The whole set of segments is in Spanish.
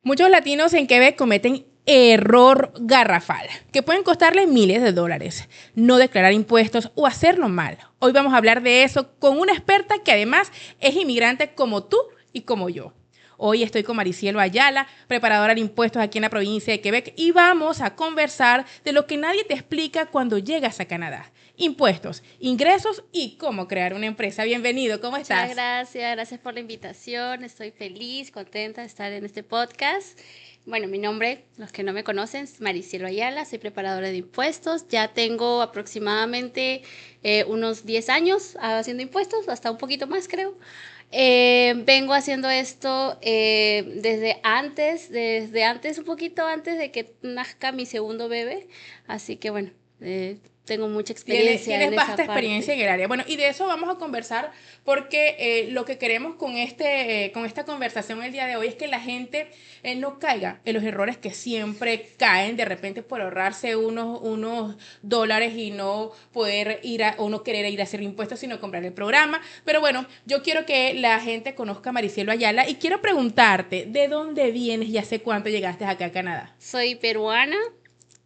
Muchos latinos en Quebec cometen error garrafal, que pueden costarles miles de dólares, no declarar impuestos o hacerlo mal. Hoy vamos a hablar de eso con una experta que además es inmigrante como tú y como yo. Hoy estoy con Maricielo Ayala, preparadora de impuestos aquí en la provincia de Quebec, y vamos a conversar de lo que nadie te explica cuando llegas a Canadá. Impuestos, ingresos y cómo crear una empresa. Bienvenido, ¿cómo estás? Muchas gracias por la invitación. Estoy feliz, contenta de estar en este podcast. Bueno, mi nombre, los que no me conocen, es Maricielo Ayala, soy preparadora de impuestos. Ya tengo aproximadamente unos 10 años haciendo impuestos, hasta un poquito más creo. Vengo haciendo esto desde antes, un poquito antes de que nazca mi segundo bebé. Así que bueno, tengo mucha experiencia Tienes en esa vasta parte. experiencia en el área. Bueno, y de eso vamos a conversar porque lo que queremos con esta conversación el día de hoy es que la gente no caiga en los errores que siempre caen de repente por ahorrarse unos dólares y no poder o no querer ir a hacer impuestos, sino comprar el programa. Pero bueno, yo quiero que la gente conozca a Maricielo Ayala y quiero preguntarte, ¿de dónde vienes y hace cuánto llegaste acá a Canadá? Soy peruana.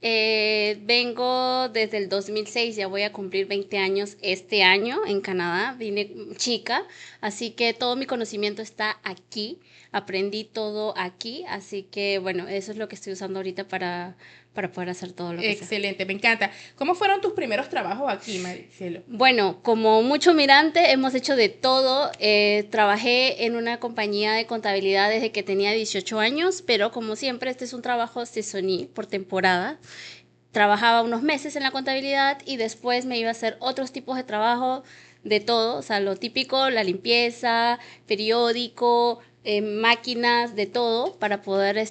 Vengo desde el 2006, ya voy a cumplir 20 años este año en Canadá, vine chica, así que todo mi conocimiento está aquí, aprendí todo aquí, así que bueno, eso es lo que estoy usando ahorita para poder hacer todo lo que sé. Excelente, me encanta. ¿Cómo fueron tus primeros trabajos aquí, Maricielo? Bueno, como mucho mirante, hemos hecho de todo. Trabajé en una compañía de contabilidad desde que tenía 18 años, pero como siempre, este es un trabajo saisonnier por temporada. Trabajaba unos meses en la contabilidad y después me iba a hacer otros tipos de trabajo de todo, o sea, lo típico, la limpieza, periódico, máquinas, de todo, para poder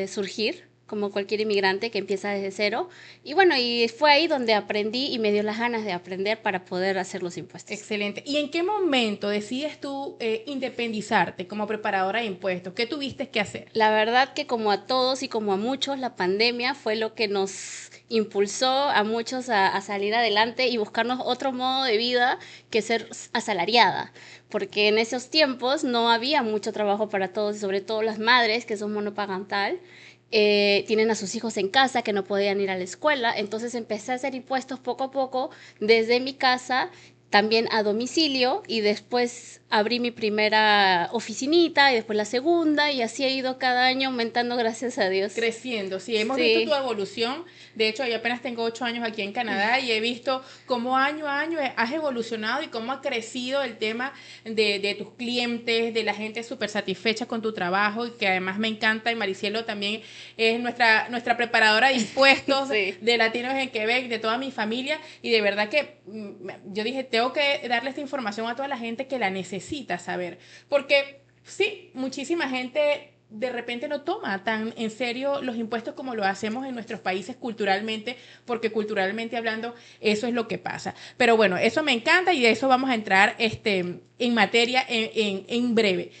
surgir como cualquier inmigrante que empieza desde cero. Y bueno, y fue ahí donde aprendí y me dio las ganas de aprender para poder hacer los impuestos. Excelente. ¿Y en qué momento decides tú independizarte como preparadora de impuestos? ¿Qué tuviste que hacer? La verdad que como a todos y como a muchos, la pandemia fue lo que nos impulsó a muchos a salir adelante y buscarnos otro modo de vida que ser asalariada, porque en esos tiempos no había mucho trabajo para todos y sobre todo las madres que son monoparental. Tienen a sus hijos en casa que no podían ir a la escuela, entonces empecé a hacer impuestos poco a poco desde mi casa, también a domicilio, y después abrí mi primera oficinita y después la segunda y así he ido cada año aumentando, gracias a Dios. Creciendo, sí, hemos visto tu Sí. evolución. De hecho, yo apenas tengo 8 años aquí en Canadá y he visto cómo año a año has evolucionado y cómo ha crecido el tema de tus clientes, de la gente súper satisfecha con tu trabajo y que además me encanta. Y Maricielo también es nuestra preparadora de impuestos Sí. de Latinos en Quebec, de toda mi familia. Y de verdad que yo dije, tengo que darle esta información a toda la gente que la necesita saber. Porque sí, muchísima gente de repente no toma tan en serio los impuestos como lo hacemos en nuestros países culturalmente, porque culturalmente hablando eso es lo que pasa. Pero bueno, eso me encanta y de eso vamos a entrar en materia en breve.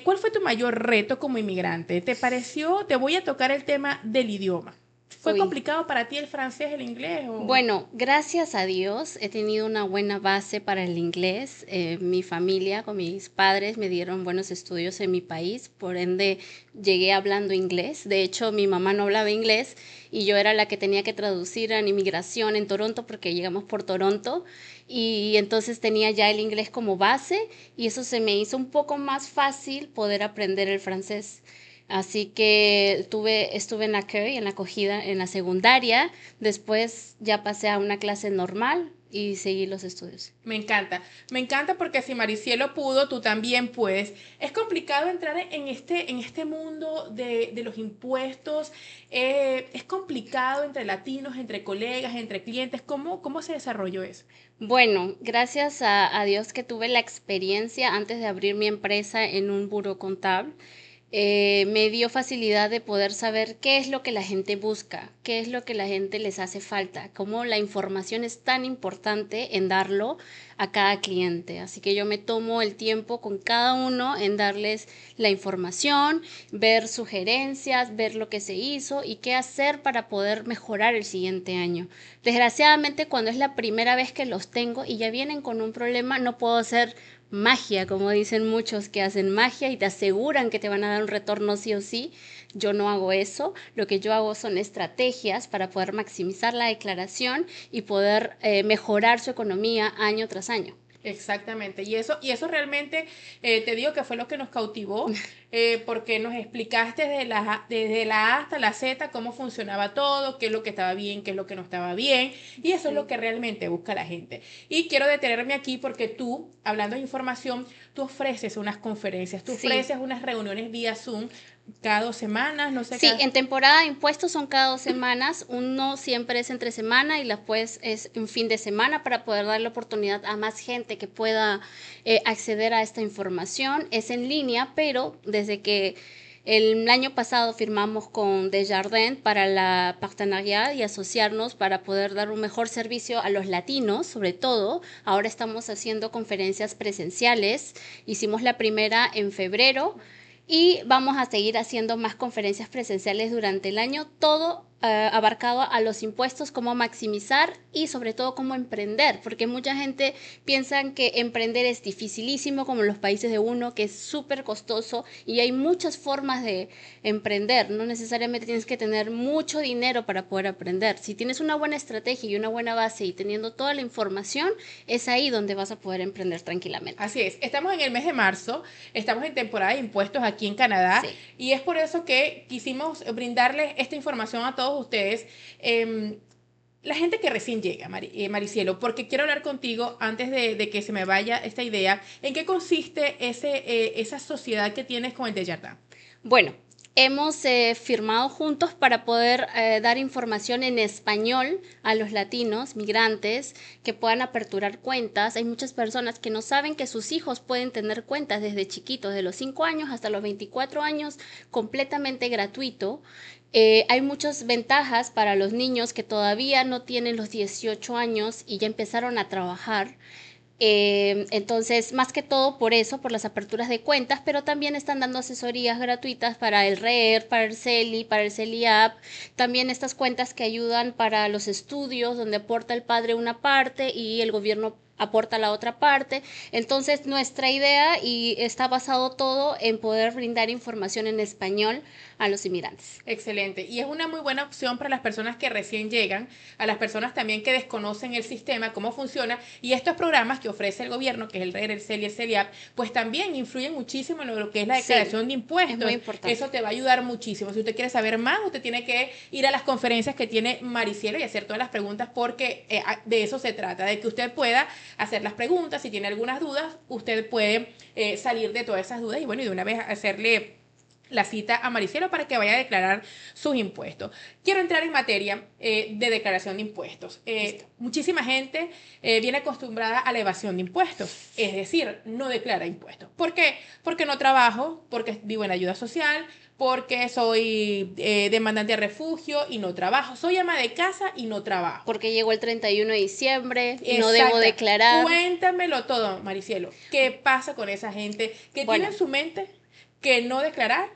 ¿Cuál fue tu mayor reto como inmigrante? ¿Te pareció, te voy a tocar el tema del idioma? ¿Fue Uy. complicado para ti el francés, el inglés? Bueno, gracias a Dios he tenido una buena base para el inglés. Mi familia, con mis padres, me dieron buenos estudios en mi país, por ende llegué hablando inglés. De hecho, mi mamá no hablaba inglés y yo era la que tenía que traducir en inmigración en Toronto porque llegamos por Toronto y entonces tenía ya el inglés como base y eso se me hizo un poco más fácil poder aprender el francés. Así que estuve en la CUE, en la acogida, en la secundaria. Después ya pasé a una clase normal y seguí los estudios. Me encanta porque si Maricielo pudo, tú también puedes. Es complicado entrar en este mundo de los impuestos, es complicado entre latinos, entre colegas, entre clientes. ¿Cómo se desarrolló eso? Bueno, gracias a Dios que tuve la experiencia antes de abrir mi empresa en un buro contable. Me dio facilidad de poder saber qué es lo que la gente busca, qué es lo que la gente les hace falta, cómo la información es tan importante en darlo a cada cliente. Así que yo me tomo el tiempo con cada uno en darles la información, ver sugerencias, ver lo que se hizo y qué hacer para poder mejorar el siguiente año. Desgraciadamente, cuando es la primera vez que los tengo y ya vienen con un problema, no puedo hacer magia, como dicen muchos que hacen magia y te aseguran que te van a dar un retorno sí o sí. Yo no hago eso. Lo que yo hago son estrategias para poder maximizar la declaración y poder mejorar su economía año tras año. Exactamente, y eso realmente te digo que fue lo que nos cautivó, porque nos explicaste desde la A hasta la Z cómo funcionaba todo, qué es lo que estaba bien, qué es lo que no estaba bien, y eso es lo Sí. que realmente busca la gente. Y quiero detenerme aquí porque tú, hablando de información, tú ofreces unas conferencias, tú Sí. ofreces unas reuniones vía Zoom cada 2 semanas, no sé, Sí, cada... en temporada de impuestos son cada 2 semanas, uno siempre es entre semana y después es un fin de semana para poder dar la oportunidad a más gente que pueda acceder a esta información. Es en línea, pero desde que el año pasado firmamos con Desjardins para la partenariat y asociarnos para poder dar un mejor servicio a los latinos, sobre todo. Ahora estamos haciendo conferencias presenciales. Hicimos la primera en febrero y vamos a seguir haciendo más conferencias presenciales durante el año, todo abarcado a los impuestos, cómo maximizar y sobre todo cómo emprender, porque mucha gente piensa que emprender es dificilísimo como en los países de uno, que es súper costoso y hay muchas formas de emprender, no necesariamente tienes que tener mucho dinero para poder aprender. Si tienes una buena estrategia y una buena base y teniendo toda la información, es ahí donde vas a poder emprender tranquilamente. Así es, estamos en el mes de marzo, estamos en temporada de impuestos aquí en Canadá Sí. y es por eso que quisimos brindarles esta información a todos ustedes. La gente que recién llega, Maricielo, porque quiero hablar contigo antes de que se me vaya esta idea, ¿en qué consiste esa sociedad que tienes con el Desjardins? Bueno, hemos firmado juntos para poder dar información en español a los latinos, migrantes, que puedan aperturar cuentas. Hay muchas personas que no saben que sus hijos pueden tener cuentas desde chiquitos, de los 5 años hasta los 24 años, completamente gratuito. Hay muchas ventajas para los niños que todavía no tienen los 18 años y ya empezaron a trabajar. Entonces, más que todo por eso, por las aperturas de cuentas, pero también están dando asesorías gratuitas para el REER, para el CELI, para el CELIAP, también estas cuentas que ayudan para los estudios, donde aporta el padre una parte y el gobierno aporta la otra parte. Entonces, nuestra idea y está basado todo en poder brindar información en español a los inmigrantes. Excelente. Y es una muy buena opción para las personas que recién llegan, a las personas también que desconocen el sistema, cómo funciona. Y estos programas que ofrece el gobierno, que es el RER, el CEL y el CELIAP, pues también influyen muchísimo en lo que es la Sí, declaración de es muy impuestos. importante. Eso te va a ayudar muchísimo. Si usted quiere saber más, usted tiene que ir a las conferencias que tiene Maricielo y hacer todas las preguntas porque de eso se trata, de que usted pueda hacer las preguntas. Si tiene algunas dudas, usted puede salir de todas esas dudas y bueno, y de una vez hacerle la cita a Maricielo para que vaya a declarar sus impuestos. Quiero entrar en materia de declaración de impuestos. Muchísima gente viene acostumbrada a la evasión de impuestos, es decir, no declara impuestos. ¿Por qué? Porque no trabajo, porque vivo en ayuda social, porque soy demandante de refugio y no trabajo. Soy ama de casa y no trabajo. Porque llegó el 31 de diciembre y no debo Exacta. declarar. Cuéntamelo todo, Maricielo. ¿Qué pasa con esa gente que tiene Bueno, en su mente que no declarar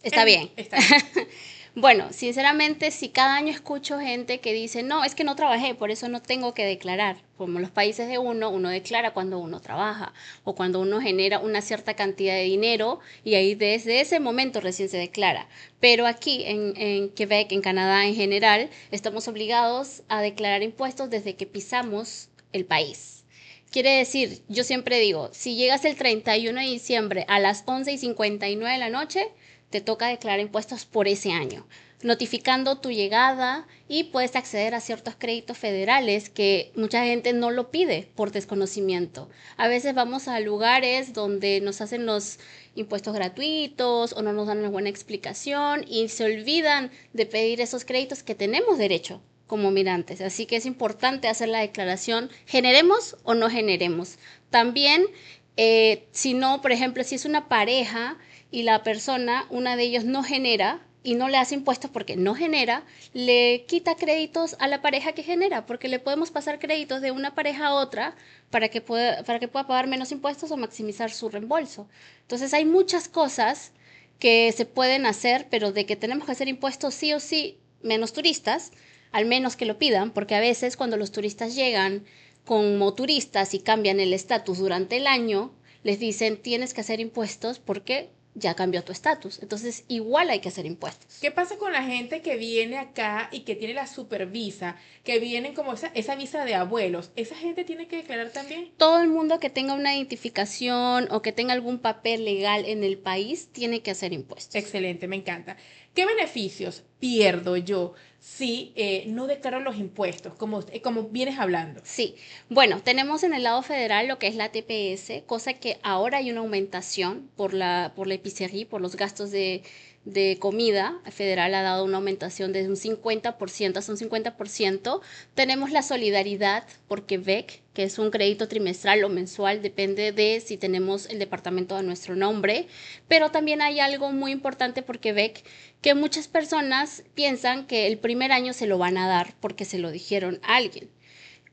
está bien. está bien? Bueno, sinceramente, si cada año escucho gente que dice, no, es que no trabajé, por eso no tengo que declarar. Como en los países de uno declara cuando uno trabaja o cuando uno genera una cierta cantidad de dinero y ahí desde ese momento recién se declara. Pero aquí en Quebec, en Canadá en general, estamos obligados a declarar impuestos desde que pisamos el país. Quiere decir, yo siempre digo, si llegas el 31 de diciembre a las 11:59 de la noche, te toca declarar impuestos por ese año, notificando tu llegada y puedes acceder a ciertos créditos federales que mucha gente no lo pide por desconocimiento. A veces vamos a lugares donde nos hacen los impuestos gratuitos o no nos dan una buena explicación y se olvidan de pedir esos créditos que tenemos derecho como migrantes. Así que es importante hacer la declaración, generemos o no generemos. También, si no, por ejemplo, si es una pareja y la persona, una de ellos no genera y no le hace impuestos porque no genera, le quita créditos a la pareja que genera, porque le podemos pasar créditos de una pareja a otra para que pueda pagar menos impuestos o maximizar su reembolso. Entonces hay muchas cosas que se pueden hacer, pero de que tenemos que hacer impuestos sí o sí, menos turistas, al menos que lo pidan, porque a veces cuando los turistas llegan como turistas y cambian el estatus durante el año, les dicen tienes que hacer impuestos porque ya cambió tu estatus. Entonces, igual hay que hacer impuestos. ¿Qué pasa con la gente que viene acá y que tiene la supervisa, que vienen como esa visa de abuelos? ¿Esa gente tiene que declarar también? Todo el mundo que tenga una identificación o que tenga algún papel legal en el país tiene que hacer impuestos. Excelente, me encanta. ¿Qué beneficios pierdo yo si no declaro los impuestos, como vienes hablando? Sí, bueno, tenemos en el lado federal lo que es la TPS, cosa que ahora hay una aumentación por la épicerie, por los gastos de comida. El federal ha dado una aumentación de un 50% hasta un 50%. Tenemos la solidaridad por Quebec, que es un crédito trimestral o mensual, depende de si tenemos el departamento a nuestro nombre. Pero también hay algo muy importante por Quebec, que muchas personas piensan que el primer año se lo van a dar porque se lo dijeron a alguien,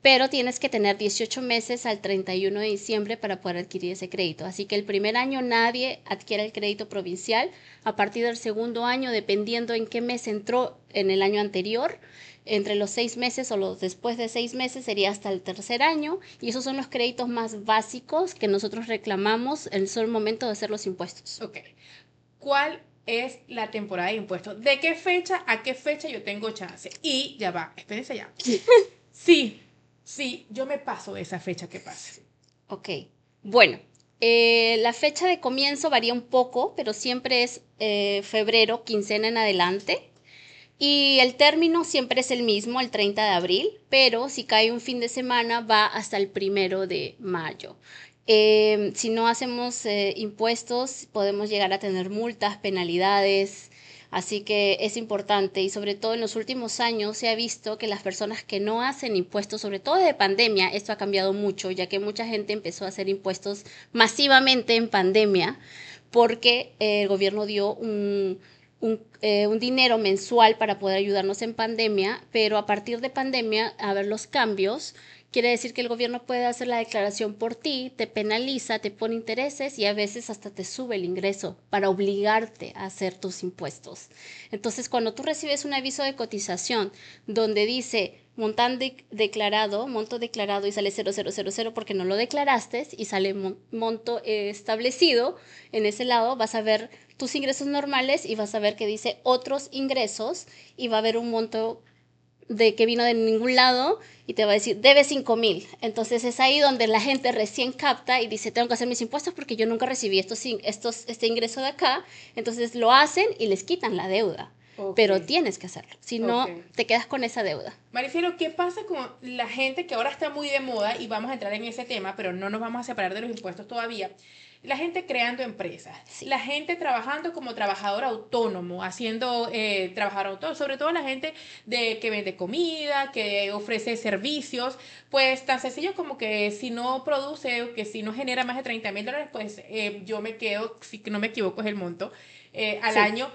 pero tienes que tener 18 meses al 31 de diciembre para poder adquirir ese crédito. Así que el primer año nadie adquiere el crédito provincial. A partir del segundo año, dependiendo en qué mes entró en el año anterior, entre los 6 meses o los después de 6 meses sería hasta el tercer año, y esos son los créditos más básicos que nosotros reclamamos en el solo momento de hacer los impuestos. Ok. ¿Cuál es la temporada de impuestos? ¿De qué fecha a qué fecha yo tengo chance? Y ya va, espérense ya. Sí, sí, yo me paso de esa fecha que pase. Ok, bueno, la fecha de comienzo varía un poco, pero siempre es febrero, quincena en adelante. Y el término siempre es el mismo, el 30 de abril, pero si cae un fin de semana va hasta el 1 de mayo. Si no hacemos impuestos, podemos llegar a tener multas, penalidades, así que es importante, y sobre todo en los últimos años se ha visto que las personas que no hacen impuestos, sobre todo de pandemia, esto ha cambiado mucho, ya que mucha gente empezó a hacer impuestos masivamente en pandemia porque el gobierno dio un dinero mensual para poder ayudarnos en pandemia, pero a partir de pandemia, a ver los cambios, quiere decir que el gobierno puede hacer la declaración por ti, te penaliza, te pone intereses y a veces hasta te sube el ingreso para obligarte a hacer tus impuestos. Entonces, cuando tú recibes un aviso de cotización donde dice montante declarado, monto declarado, y sale 0000 porque no lo declaraste, y sale monto establecido, en ese lado vas a ver tus ingresos normales y vas a ver que dice otros ingresos, y va a haber un monto de que vino de ningún lado y te va a decir debe 5,000. Entonces es ahí donde la gente recién capta y dice tengo que hacer mis impuestos porque yo nunca recibí este ingreso de acá. Entonces lo hacen y les quitan la deuda. Ok, Pero tienes que hacerlo, si ok. no te quedas con esa deuda. Maricielo, ¿qué pasa con la gente que ahora está muy de moda? Y vamos a entrar en ese tema, pero no nos vamos a separar de los impuestos todavía. La gente creando empresas, Sí. la gente trabajando como trabajador autónomo, haciendo trabajador autónomo, sobre todo la gente que vende comida, que ofrece servicios, pues tan sencillo como que si no produce o que si no genera más de $30,000, pues yo me quedo, si no me equivoco es el monto, al Sí. año,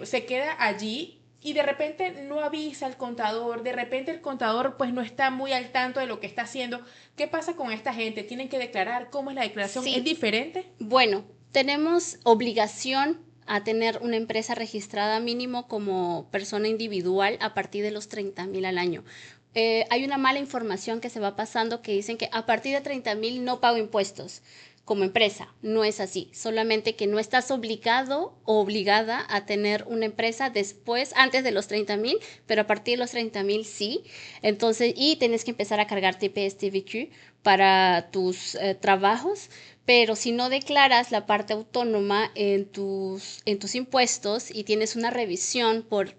se queda allí y de repente no avisa al contador, de repente el contador pues no está muy al tanto de lo que está haciendo. ¿Qué pasa con esta gente? ¿Tienen que declarar? ¿Cómo es la declaración? ¿Es Sí. diferente? Bueno, tenemos obligación a tener una empresa registrada mínimo como persona individual a partir de los 30,000 al año. Hay una mala información que se va pasando que dicen que a partir de 30,000 no pago impuestos como empresa. No es así, solamente que no estás obligado o obligada a tener una empresa después, antes de los 30,000, pero a partir de los 30,000 sí. Entonces, y tienes que empezar a cargar TPS TVQ para tus trabajos, pero si no declaras la parte autónoma en tus impuestos y tienes una revisión por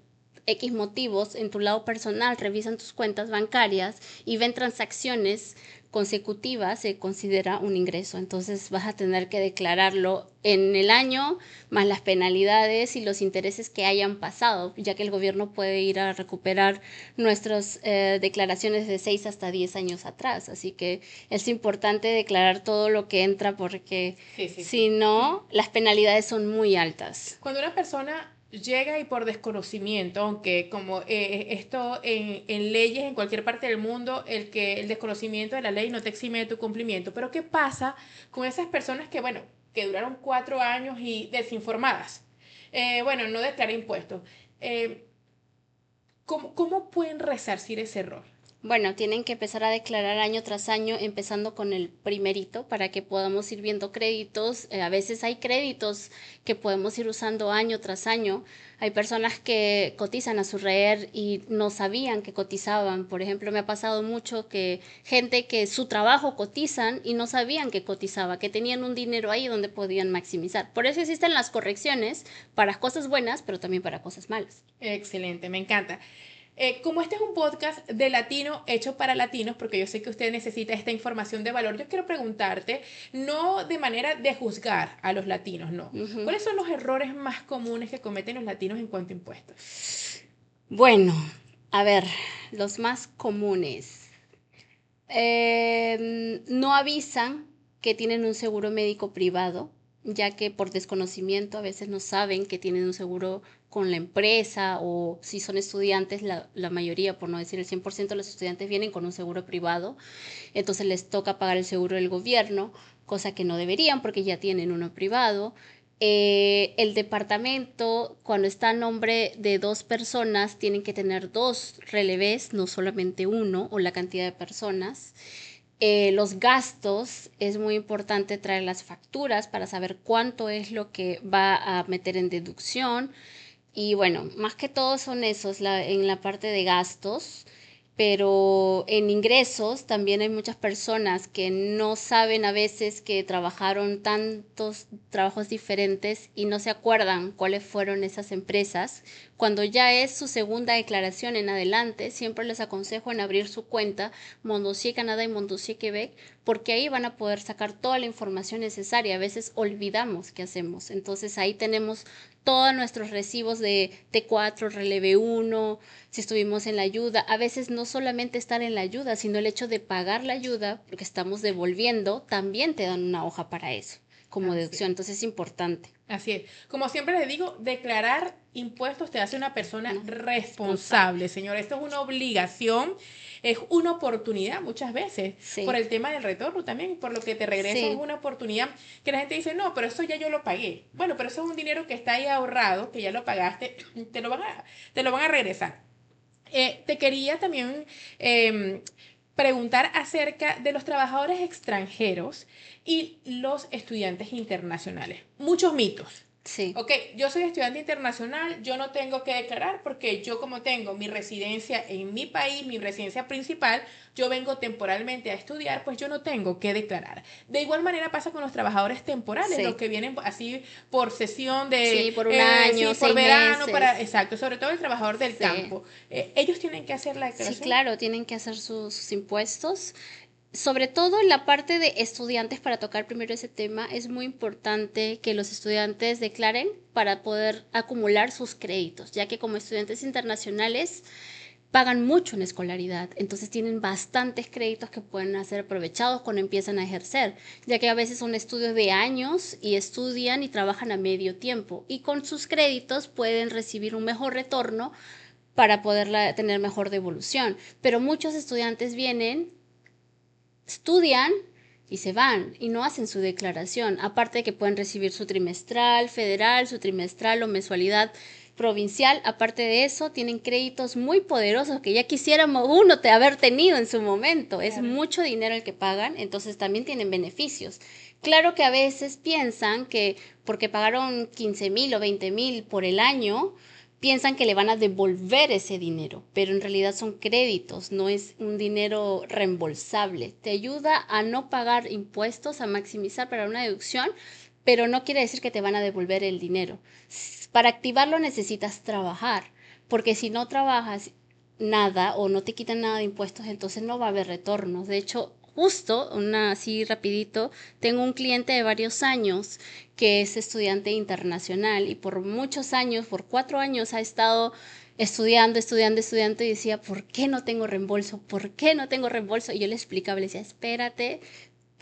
X motivos en tu lado personal, revisan tus cuentas bancarias y ven transacciones consecutivas, se considera un ingreso. Entonces vas a tener que declararlo en el año, más las penalidades y los intereses que hayan pasado, ya que el gobierno puede ir a recuperar nuestras declaraciones de 6 hasta 10 años atrás. Así que es importante declarar todo lo que entra porque Sí, sí, si sí. no, las penalidades son muy altas. Cuando una persona llega y por desconocimiento, aunque como esto en leyes en cualquier parte del mundo, el desconocimiento de la ley no te exime de tu cumplimiento, pero ¿qué pasa con esas personas que, bueno, que duraron 4 años y desinformadas? Bueno, no declaré impuestos. ¿Cómo pueden resarcir ese error? Bueno, tienen que empezar a declarar año tras año, empezando con el primerito para que podamos ir viendo créditos. A veces hay créditos que podemos ir usando año tras año. Hay personas que cotizan a su REER y no sabían que cotizaban. Por ejemplo, me ha pasado mucho que gente que su trabajo cotizan y no sabían que cotizaba, que tenían un dinero ahí donde podían maximizar. Por eso existen las correcciones para cosas buenas, pero también para cosas malas. Excelente, me encanta. Como este es un podcast de latino hecho para latinos, porque yo sé que usted necesita esta información de valor, yo quiero preguntarte, no de manera de juzgar a los latinos, no. Ujú. ¿Cuáles son los errores más comunes que cometen los latinos en cuanto a impuestos? Bueno, a ver, los más comunes. No avisan que tienen un seguro médico privado, ya que por desconocimiento a veces no saben que tienen un seguro con la empresa o si son estudiantes, la mayoría, por no decir el 100% de los estudiantes vienen con un seguro privado, entonces les toca pagar el seguro del gobierno, cosa que no deberían porque ya tienen uno privado. El departamento, cuando está a nombre de dos personas, tienen que tener dos relevés, no solamente uno, o la cantidad de personas. Los gastos, es muy importante traer las facturas para saber cuánto es lo que va a meter en deducción. Y bueno, más que todo son esos en la parte de gastos, pero en ingresos también hay muchas personas que no saben a veces que trabajaron tantos trabajos diferentes y no se acuerdan cuáles fueron esas empresas. Cuando ya es su segunda declaración en adelante, siempre les aconsejo en abrir su cuenta Mondossier Canadá y Mondossier Quebec, porque ahí van a poder sacar toda la información necesaria. A veces olvidamos qué hacemos. Entonces ahí tenemos todos nuestros recibos de T4, releve 1, si estuvimos en la ayuda. A veces no solamente estar en la ayuda, sino el hecho de pagar la ayuda, porque estamos devolviendo, también te dan una hoja para eso, como Así es. deducción. Entonces es importante, Así es. Como siempre les digo, declarar impuestos te hace una persona ¿no? Responsable. responsable, señor. Esto es una obligación, es una oportunidad muchas veces, por Sí, el tema del retorno también, por lo que te regresan, es sí, una oportunidad que la gente dice, no, pero eso ya yo lo pagué. Bueno, pero eso es un dinero que está ahí ahorrado, que ya lo pagaste, te lo van a regresar. Te quería también eh, preguntar acerca de los trabajadores extranjeros y los estudiantes internacionales. Muchos mitos. sí. Ok, yo soy estudiante internacional, yo no tengo que declarar porque yo como tengo mi residencia en mi país, mi residencia principal, yo vengo temporalmente a estudiar, pues yo no tengo que declarar. De igual manera pasa con los trabajadores temporales, los Sí, que vienen así por sesión de, sí, por un año, sí, por seis verano, para, meses. exacto, sobre todo el trabajador del Sí, campo. Ellos tienen que hacer la sí, declaración. claro, tienen que hacer sus impuestos. Sobre todo en la parte de estudiantes, para tocar primero ese tema, es muy importante que los estudiantes declaren para poder acumular sus créditos, ya que como estudiantes internacionales pagan mucho en escolaridad, entonces tienen bastantes créditos que pueden ser aprovechados cuando empiezan a ejercer, ya que a veces son estudios de años y estudian y trabajan a medio tiempo y con sus créditos pueden recibir un mejor retorno para poder tener mejor devolución. Pero muchos estudiantes vienen, estudian y se van y no hacen su declaración, aparte de que pueden recibir su trimestral federal, su trimestral o mensualidad provincial. Aparte de eso, tienen créditos muy poderosos que ya quisiéramos uno de haber tenido en su momento. Es Claro. mucho dinero el que pagan, entonces también tienen beneficios. Claro que a veces piensan que porque pagaron 15,000 o 20,000 por el año, piensan que le van a devolver ese dinero, pero en realidad son créditos, no es un dinero reembolsable. Te ayuda a no pagar impuestos, a maximizar para una deducción, pero no quiere decir que te van a devolver el dinero. Para activarlo necesitas trabajar, porque si no trabajas nada o no te quitan nada de impuestos, entonces no va a haber retornos. De hecho, justo, así rapidito, tengo un cliente de varios años que es estudiante internacional y por muchos años, por 4 años, ha estado estudiando y decía, ¿por qué no tengo reembolso? ¿Por qué no tengo reembolso? Y yo le explicaba, le decía, espérate,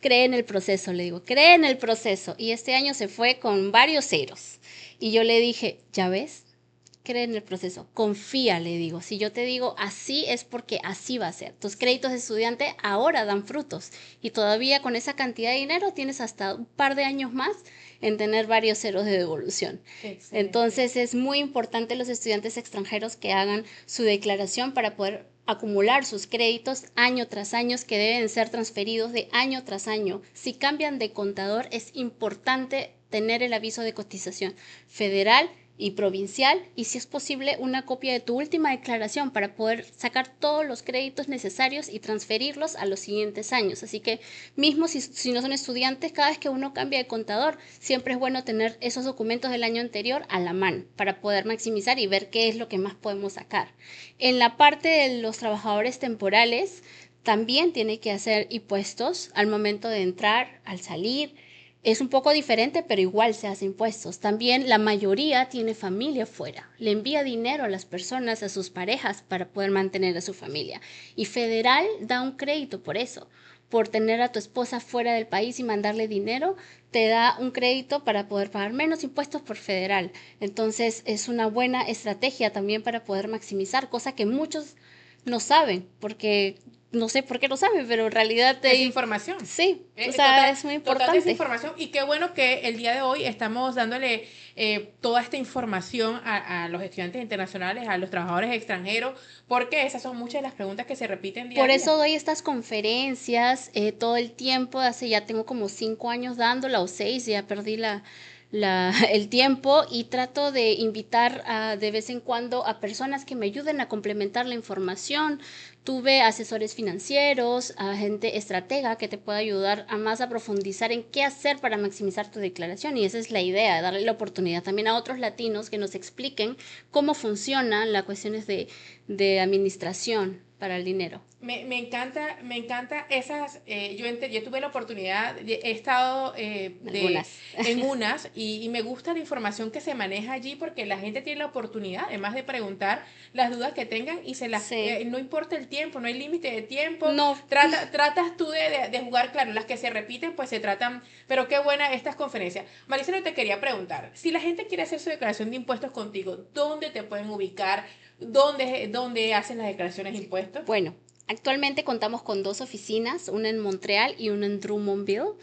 cree en el proceso, le digo, cree en el proceso. Y este año se fue con varios ceros. Y yo le dije, ¿ya ves? Cree en el proceso, confía, le digo. Si yo te digo así es porque así va a ser. Tus créditos de estudiante ahora dan frutos y todavía con esa cantidad de dinero tienes hasta un par de años más en tener varios ceros de devolución. Excelente. Entonces es muy importante los estudiantes extranjeros que hagan su declaración para poder acumular sus créditos año tras año, que deben ser transferidos de año tras año. Si cambian de contador, es importante tener el aviso de cotización federal y provincial, y si es posible una copia de tu última declaración para poder sacar todos los créditos necesarios y transferirlos a los siguientes años. Así que mismo si no son estudiantes, cada vez que uno cambia de contador, siempre es bueno tener esos documentos del año anterior a la mano para poder maximizar y ver qué es lo que más podemos sacar. En la parte de los trabajadores temporales, también tiene que hacer impuestos al momento de entrar, al salir. Es un poco diferente, pero igual se hace impuestos. También la mayoría tiene familia fuera. Le envía dinero a las personas, a sus parejas, para poder mantener a su familia. Y Federal da un crédito por eso. Por tener a tu esposa fuera del país y mandarle dinero, te da un crédito para poder pagar menos impuestos por Federal. Entonces es una buena estrategia también para poder maximizar, cosa que muchos no saben, porque no sé por qué no saben, pero en realidad es información. Sí, o sea, es muy importante. Total es información, y qué bueno que el día de hoy estamos dándole toda esta información a los estudiantes internacionales, a los trabajadores extranjeros, porque esas son muchas de las preguntas que se repiten día a Por día. eso doy estas conferencias todo el tiempo. Ya tengo como 5 años dándola, o 6, ya perdí el tiempo, y trato de invitar de vez en cuando a personas que me ayuden a complementar la información. Tuve asesores financieros, a gente estratega que te puede ayudar a profundizar en qué hacer para maximizar tu declaración, y esa es la idea, darle la oportunidad también a otros latinos que nos expliquen cómo funcionan las cuestiones de administración para el dinero. Me encanta esas, yo tuve la oportunidad, he estado en unas y me gusta la información que se maneja allí, porque la gente tiene la oportunidad, además de preguntar las dudas que tengan, y no importa el tiempo, no hay límite de tiempo, no. Tratas tú de jugar, claro, las que se repiten pues se tratan, pero qué buena estas conferencias. Maricela, te quería preguntar, si la gente quiere hacer su declaración de impuestos contigo, ¿dónde te pueden ubicar? ¿Dónde hacen las declaraciones de impuestos? Bueno, actualmente contamos con 2 oficinas, una en Montreal y una en Drummondville.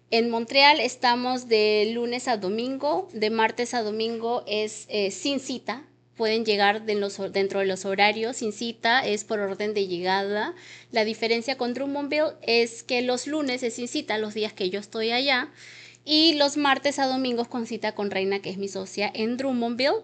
En Montreal estamos de lunes a domingo, de martes a domingo es sin cita. Pueden llegar dentro de los horarios sin cita, es por orden de llegada. La diferencia con Drummondville es que los lunes es sin cita, los días que yo estoy allá, y los martes a domingos con cita con Reina, que es mi socia en Drummondville.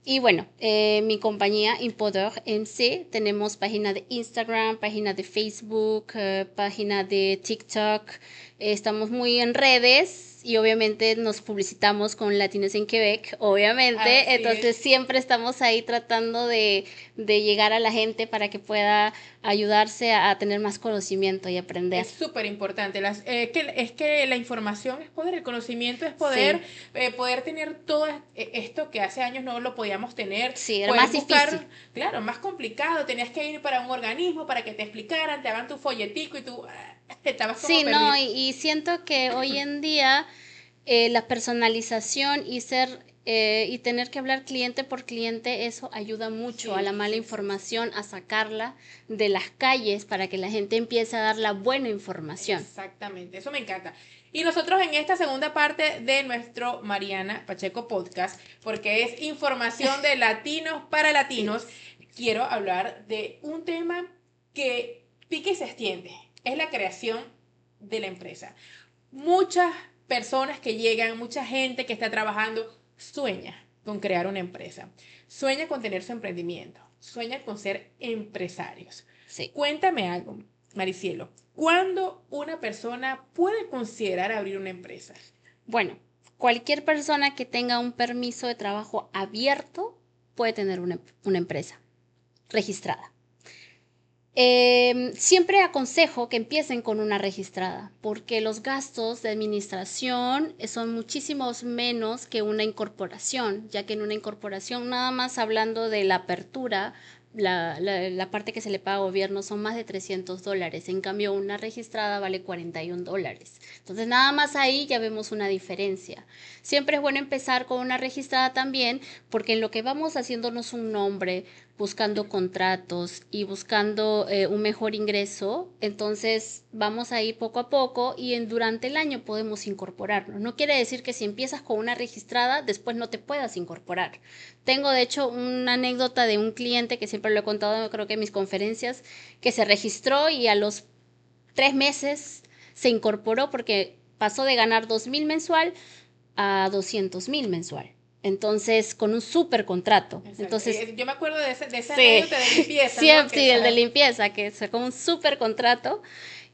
Y bueno, mi compañía Impoder MC, tenemos página de Instagram, página de Facebook, página de TikTok. Estamos muy en redes, y obviamente nos publicitamos con Latinos en Quebec, obviamente. Entonces siempre estamos ahí tratando de llegar a la gente para que pueda ayudarse a tener más conocimiento y aprender. Es súper importante. Es que la información es poder, el conocimiento es poder, poder tener todo esto que hace años no lo podíamos tener. Sí, era más difícil. Claro, más complicado. Tenías que ir para un organismo para que te explicaran, te hagan tu folletico y tú estabas como perdido. No, y siento que hoy en día la personalización y tener que hablar cliente por cliente, eso ayuda mucho a la mala información, a sacarla de las calles para que la gente empiece a dar la buena información. Exactamente, eso me encanta. Y nosotros en esta segunda parte de nuestro Mariana Pacheco Podcast, porque es información de latinos para latinos, quiero hablar de un tema que pique y se extiende, es la creación de la empresa. Muchas personas que llegan, mucha gente que está trabajando, sueña con crear una empresa, sueña con tener su emprendimiento, sueña con ser empresarios. Sí. Cuéntame algo, Maricielo, ¿cuándo una persona puede considerar abrir una empresa? Bueno, cualquier persona que tenga un permiso de trabajo abierto puede tener una empresa registrada. Siempre aconsejo que empiecen con una registrada, porque los gastos de administración son muchísimos menos que una incorporación, ya que en una incorporación, nada más hablando de la apertura, la parte que se le paga al gobierno son más de $300. En cambio, una registrada vale $41. Entonces, nada más ahí ya vemos una diferencia. Siempre es bueno empezar con una registrada también, porque en lo que vamos haciéndonos un nombre, buscando contratos y buscando un mejor ingreso, entonces vamos a ir poco a poco y durante el año podemos incorporarnos. No quiere decir que si empiezas con una registrada, después no te puedas incorporar. Tengo de hecho una anécdota de un cliente que siempre lo he contado, creo que en mis conferencias, que se registró y a los 3 meses se incorporó porque pasó de ganar 2,000 mensual a 200,000 mensual. Entonces, con un súper contrato. Exacto. Entonces, Yo me acuerdo de esa sí, anécdota de limpieza, sí, ¿no? sí, el de limpieza, que sacó un súper contrato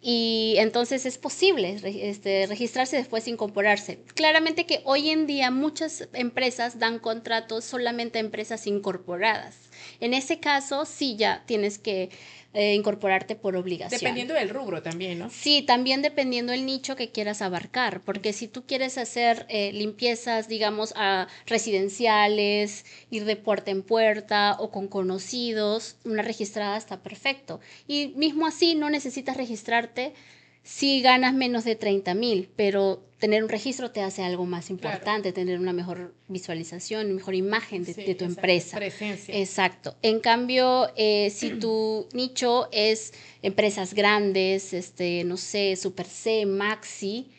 y entonces es posible registrarse y después incorporarse. Claramente que hoy en día muchas empresas dan contratos solamente a empresas incorporadas. En ese caso, sí ya tienes que incorporarte por obligación. Dependiendo del rubro también, ¿no? Sí, también dependiendo del nicho que quieras abarcar, porque si tú quieres hacer limpiezas, digamos, a residenciales, ir de puerta en puerta o con conocidos, una registrada está perfecto. Y mismo así no necesitas registrarte si ganas menos de 30,000, pero tener un registro te hace algo más importante, tener una mejor visualización, una mejor imagen de tu empresa. Presencia. Exacto. En cambio, si tu nicho es empresas grandes, no sé, Super C, Maxi,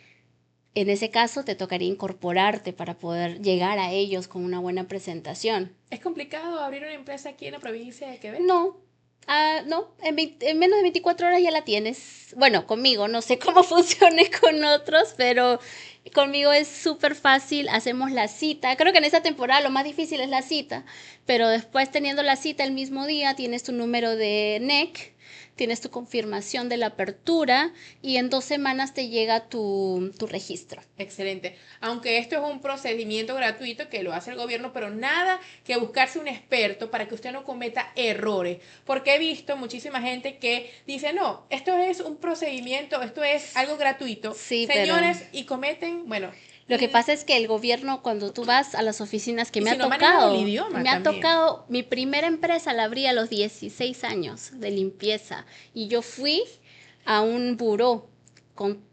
en ese caso te tocaría incorporarte para poder llegar a ellos con una buena presentación. ¿Es complicado abrir una empresa aquí en la provincia de Quebec? No, no, en menos de 24 horas ya la tienes. Bueno, conmigo, no sé cómo funcione con otros, pero conmigo es súper fácil, hacemos la cita. Creo que en esta temporada lo más difícil es la cita, pero después teniendo la cita el mismo día, tienes tu número de NEC, tienes tu confirmación de la apertura y en 2 semanas te llega tu registro. Excelente. Aunque esto es un procedimiento gratuito que lo hace el gobierno, pero nada que buscarse un experto para que usted no cometa errores. Porque he visto muchísima gente que dice, no, esto es un procedimiento, esto es algo gratuito. Sí, Señores, pero y cometen, bueno. lo que pasa es que el gobierno, cuando tú vas a las oficinas que y si no manejan el idioma me ha también. tocado, mi primera empresa la abrí a los 16 años de limpieza y yo fui a un buró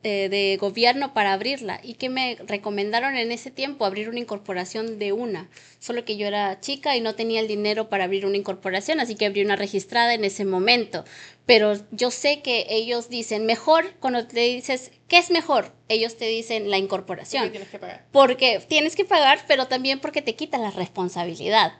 de gobierno para abrirla y que me recomendaron en ese tiempo abrir una incorporación de una, solo que yo era chica y no tenía el dinero para abrir una incorporación, así que abrí una registrada en ese momento. Pero yo sé que ellos dicen mejor, cuando te dices, ¿qué es mejor? Ellos te dicen la incorporación. Porque tienes que pagar. Porque tienes que pagar, pero también porque te quitan la responsabilidad.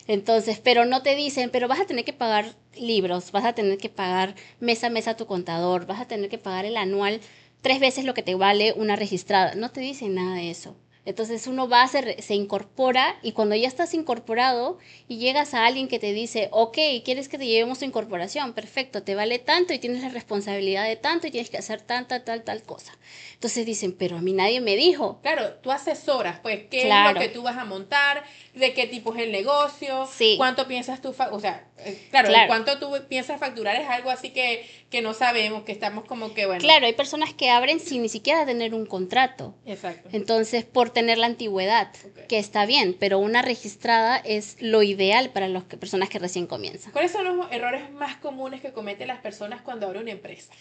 Entonces, pero no te dicen, pero vas a tener que pagar libros, vas a tener que pagar mes a mes a tu contador, vas a tener que pagar el anual 3 veces lo que te vale una registrada. No te dicen nada de eso. Entonces uno va, se incorpora y cuando ya estás incorporado y llegas a alguien que te dice, ok, ¿quieres que te llevemos tu incorporación? Perfecto, te vale tanto y tienes la responsabilidad de tanto y tienes que hacer tanta, tal cosa. Entonces dicen, pero a mí nadie me dijo. Claro, tú asesoras, pues, qué Claro. es lo que tú vas a montar, de qué tipo es el negocio, Sí. cuánto piensas tú, o sea, claro, cuánto tú piensas facturar es algo así que no sabemos, que estamos como que, bueno. Claro, hay personas que abren sin ni siquiera tener un contrato. Exacto. Entonces, por tener la antigüedad, que está bien, pero una registrada es lo ideal para las personas que recién comienzan. ¿Cuáles son los errores más comunes que cometen las personas cuando abren una empresa?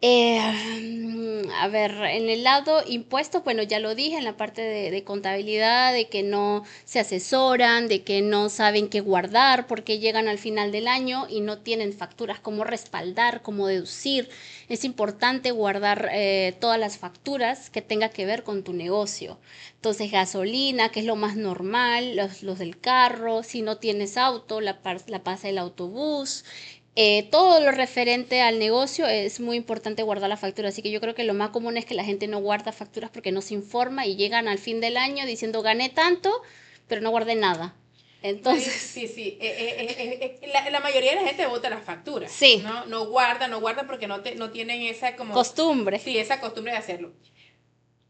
A ver, en el lado impuestos, bueno, ya lo dije, en la parte de contabilidad, de que no se asesoran, de que no saben qué guardar, porque llegan al final del año y no tienen facturas, cómo respaldar, cómo deducir. Es importante guardar todas las facturas que tenga que ver con tu negocio. Entonces, gasolina, que es lo más normal, los del carro, si no tienes auto, la pasa del autobús. Todo lo referente al negocio es muy importante guardar la factura, así que yo creo que lo más común es que la gente no guarda facturas porque no se informa y llegan al fin del año diciendo gané tanto, pero no guardé nada. Entonces, sí. La mayoría de la gente vota las facturas. Sí. No guarda porque no tienen esa como costumbre. Sí, esa costumbre de hacerlo.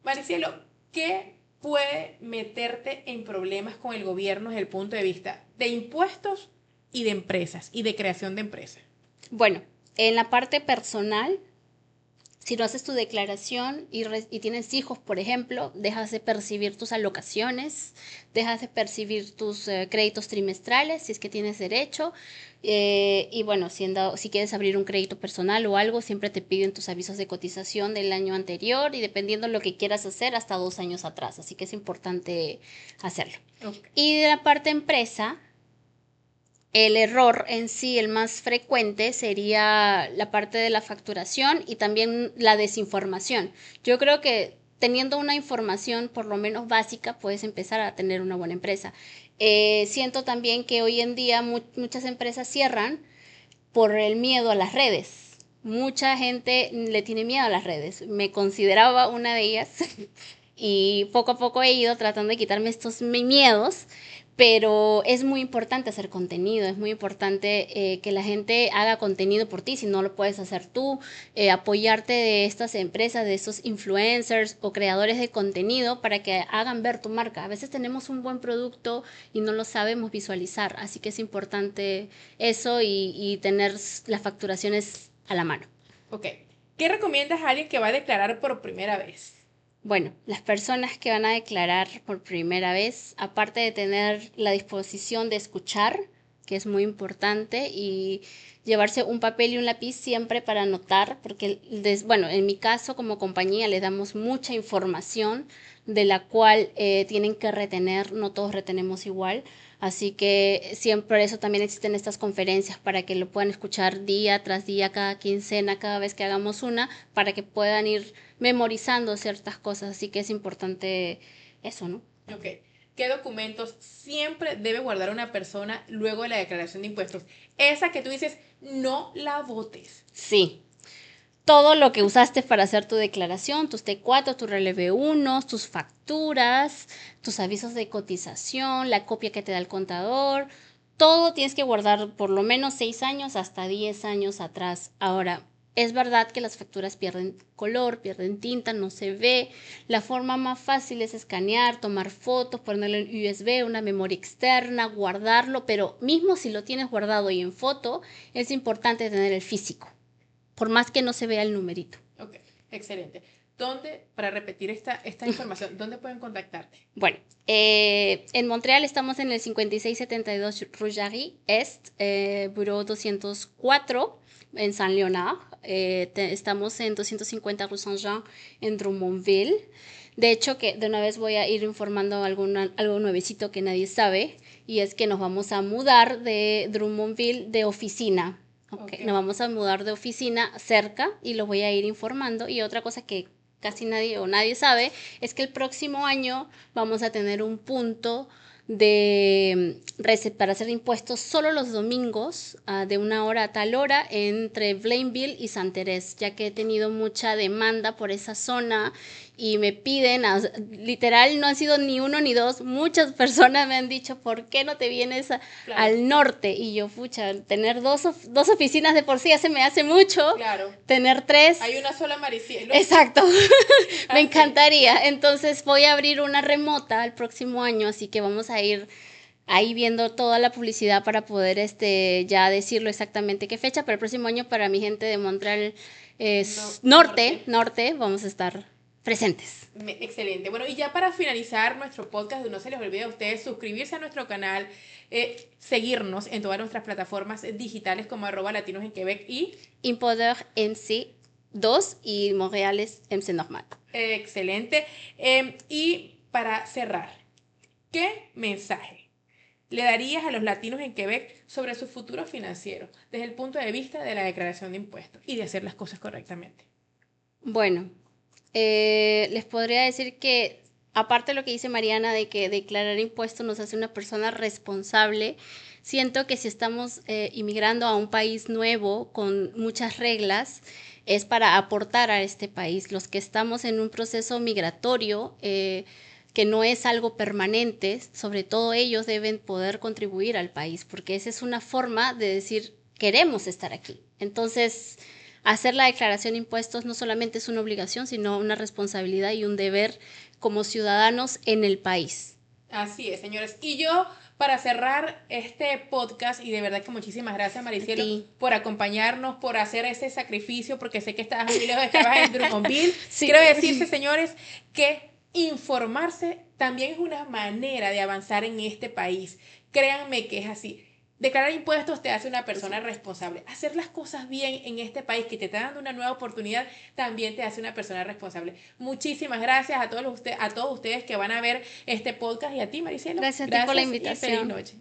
Maricielo, ¿qué puede meterte en problemas con el gobierno desde el punto de vista de impuestos y de empresas y de creación de empresas? Bueno, en la parte personal, si no haces tu declaración y tienes hijos, por ejemplo, dejas de percibir tus alocaciones, dejas de percibir tus créditos trimestrales, si es que tienes derecho. Y bueno, si quieres abrir un crédito personal o algo, siempre te piden tus avisos de cotización del año anterior y dependiendo de lo que quieras hacer, hasta 2 años atrás. Así que es importante hacerlo. Okay. Y de la parte empresa, El error en sí, el más frecuente, sería la parte de la facturación y también la desinformación. Yo creo que teniendo una información por lo menos básica, puedes empezar a tener una buena empresa. Siento también que hoy en día muchas empresas cierran por el miedo a las redes. Mucha gente le tiene miedo a las redes. Me consideraba una de ellas y poco a poco he ido tratando de quitarme estos miedos, pero es muy importante hacer contenido, es muy importante que la gente haga contenido por ti, si no lo puedes hacer tú, apoyarte de estas empresas, de estos influencers o creadores de contenido para que hagan ver tu marca. A veces tenemos un buen producto y no lo sabemos visualizar, así que es importante eso y tener las facturaciones a la mano. Ok. ¿Qué recomiendas a alguien que va a declarar por primera vez? Bueno, las personas que van a declarar por primera vez, aparte de tener la disposición de escuchar, que es muy importante, y llevarse un papel y un lápiz siempre para anotar, porque, bueno, en mi caso como compañía les damos mucha información de la cual tienen que retener, no todos retenemos igual, así que siempre eso también existen estas conferencias para que lo puedan escuchar día tras día, cada quincena, cada vez que hagamos una, para que puedan ir memorizando ciertas cosas, así que es importante eso, ¿no? Ok. ¿Qué documentos siempre debe guardar una persona luego de la declaración de impuestos? Esa que tú dices, no la votes. Sí, todo lo que usaste para hacer tu declaración, tus T4, tus relevé 1, tus facturas, tus avisos de cotización, la copia que te da el contador, todo tienes que guardar por lo menos 6 años hasta 10 años atrás. Ahora, es verdad que las facturas pierden color, pierden tinta, no se ve. La forma más fácil es escanear, tomar fotos, ponerlo en USB, una memoria externa, guardarlo, pero mismo si lo tienes guardado y en foto, es importante tener el físico por más que no se vea el numerito. Ok, excelente. ¿Dónde, para repetir esta información, dónde pueden contactarte? Bueno, en Montreal estamos en el 5672 Rue Jarry Est, Bureau 204, en Saint-Léonard. Estamos en 250 Rue Saint-Jean, en Drummondville. De hecho, que de una vez voy a ir informando algo nuevecito que nadie sabe, y es que nos vamos a mudar de Drummondville de oficina. Okay. Nos vamos a mudar de oficina cerca y lo voy a ir informando. Y otra cosa que casi nadie o nadie sabe es que el próximo año vamos a tener un punto para hacer impuestos solo los domingos de 1 hora a tal hora entre Blainville y Saint-Thérèse, ya que he tenido mucha demanda por esa zona y me piden, literal no han sido ni uno ni dos, muchas personas me han dicho, ¿por qué no te vienes al norte? Y yo, pucha, tener dos oficinas de por sí ya se me hace mucho, claro. Tener 3. Hay una sola Maricielo. Exacto, me encantaría. Entonces voy a abrir una remota el próximo año, así que vamos a ir ahí viendo toda la publicidad para poder ya decirlo exactamente qué fecha, pero el próximo año para mi gente de Montreal norte, vamos a estar presentes. Excelente. Bueno, y ya para finalizar nuestro podcast, no se les olvide a ustedes suscribirse a nuestro canal, seguirnos en todas nuestras plataformas digitales como @latinos en Quebec y Impoder MC 2 y Montreal es MC normal. Excelente. Y para cerrar, ¿qué mensaje le darías a los latinos en Quebec sobre su futuro financiero desde el punto de vista de la declaración de impuestos y de hacer las cosas correctamente? Bueno, les podría decir que, aparte de lo que dice Mariana de que declarar impuestos nos hace una persona responsable, siento que si estamos inmigrando a un país nuevo con muchas reglas, es para aportar a este país. Los que estamos en un proceso migratorio, que no es algo permanente, sobre todo ellos deben poder contribuir al país, porque esa es una forma de decir, queremos estar aquí. Entonces, hacer la declaración de impuestos no solamente es una obligación, sino una responsabilidad y un deber como ciudadanos en el país. Así es, señores. Y yo, para cerrar este podcast, y de verdad que muchísimas gracias, Maricielo, por acompañarnos, por hacer ese sacrificio, porque sé que estabas muy lejos, estabas en Drummondville. Sí. Quiero decirte, señores, que informarse también es una manera de avanzar en este país. Créanme que es así. Declarar impuestos te hace una persona responsable. Hacer las cosas bien en este país que te está dando una nueva oportunidad también te hace una persona responsable. Muchísimas gracias a todos ustedes que van a ver este podcast y a ti, Maricielo. Gracias a ti por la invitación. Y feliz noche.